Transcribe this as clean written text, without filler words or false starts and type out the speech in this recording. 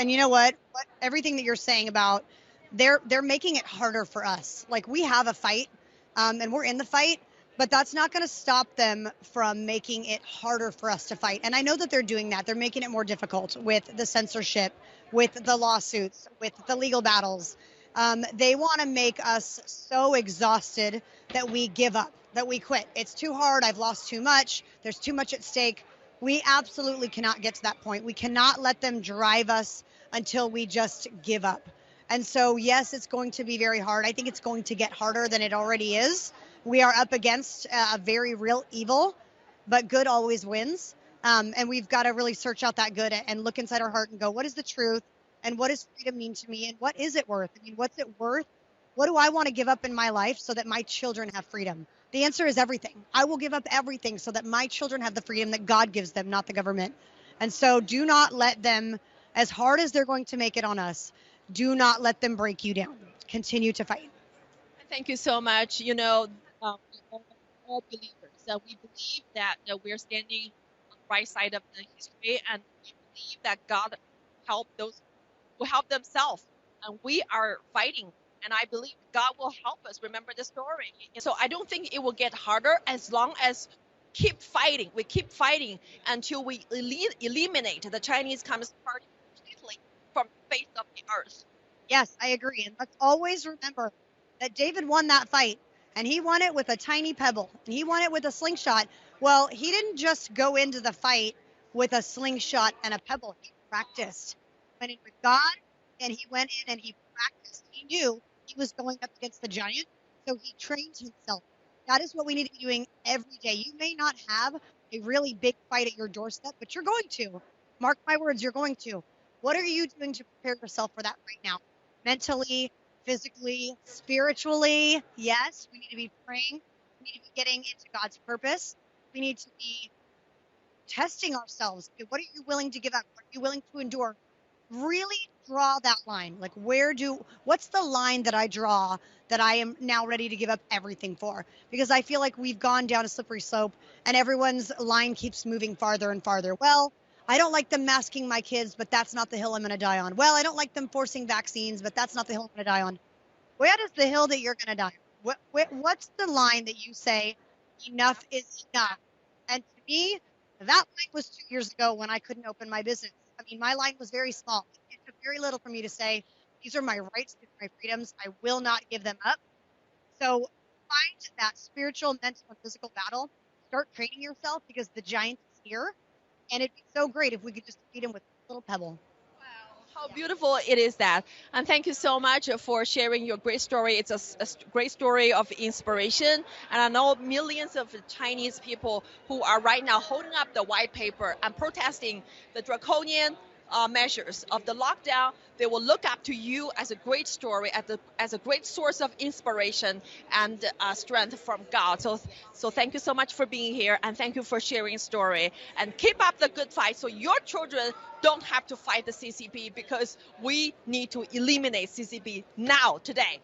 And you know what? Everything that you're saying about they're making it harder for us. Like, we have a fight, and we're in the fight, but that's not going to stop them from making it harder for us to fight. And I know that they're doing that. They're making it more difficult with the censorship, with the lawsuits, with the legal battles. They want to make us so exhausted that we give up, that we quit. It's too hard. I've lost too much. There's too much at stake. We absolutely cannot get to that point. We cannot let them drive us until we just give up. And so, yes, it's going to be very hard. I think it's going to get harder than it already is. We are up against a very real evil, but good always wins. And we've got to really search out that good and look inside our heart and go, what is the truth? And what does freedom mean to me? And what is it worth? I mean, what's it worth? What do I want to give up in my life so that my children have freedom? The answer is everything. I will give up everything so that my children have the freedom that God gives them, not the government. And so do not let them, as hard as they're going to make it on us, do not let them break you down. Continue to fight. Thank you so much. You know, all believers, we believe that we're standing on the right side of the history, and we believe that God helped those who help themselves, and we are fighting. And I believe God will help us remember the story. So I don't think it will get harder as long as keep fighting. We keep fighting until we eliminate the Chinese Communist Party completely from the face of the earth. Yes, I agree. And let's always remember that David won that fight, and he won it with a tiny pebble, and he won it with a slingshot. Well, he didn't just go into the fight with a slingshot and a pebble. He practiced. He went in with God, and he went in and he practiced. He knew he was going up against the giant, so he trained himself. That is what we need to be doing every day. You may not have a really big fight at your doorstep, but you're going to. Mark my words, you're going to. What are you doing to prepare yourself for that right now? Mentally, physically, spiritually? Yes, we need to be praying. We need to be getting into God's purpose. We need to be testing ourselves. What are you willing to give up? What are you willing to endure? Really draw that line. Like, what's the line that I draw that I am now ready to give up everything for? Because I feel like we've gone down a slippery slope and everyone's line keeps moving farther and farther. Well, I don't like them masking my kids, but that's not the hill I'm going to die on. Well, I don't like them forcing vaccines, but that's not the hill I'm going to die on. Where is the hill that you're going to die on? What's the line that you say enough is enough? And to me, that line was 2 years ago when I couldn't open my business. I mean, my line was very small. It took very little for me to say, these are my rights, these are my freedoms. I will not give them up. So find that spiritual, mental, and physical battle. Start training yourself because the giant is here. And it'd be so great if we could just defeat him with a little pebble. How beautiful it is that. And thank you so much for sharing your great story. It's a great story of inspiration. And I know millions of Chinese people who are right now holding up the white paper and protesting the draconian measures of the lockdown. They will look up to you as a great story, as a great source of inspiration and strength from God. So thank you so much for being here, and thank you for sharing story. And keep up the good fight so your children don't have to fight the CCP, because we need to eliminate CCP now, today.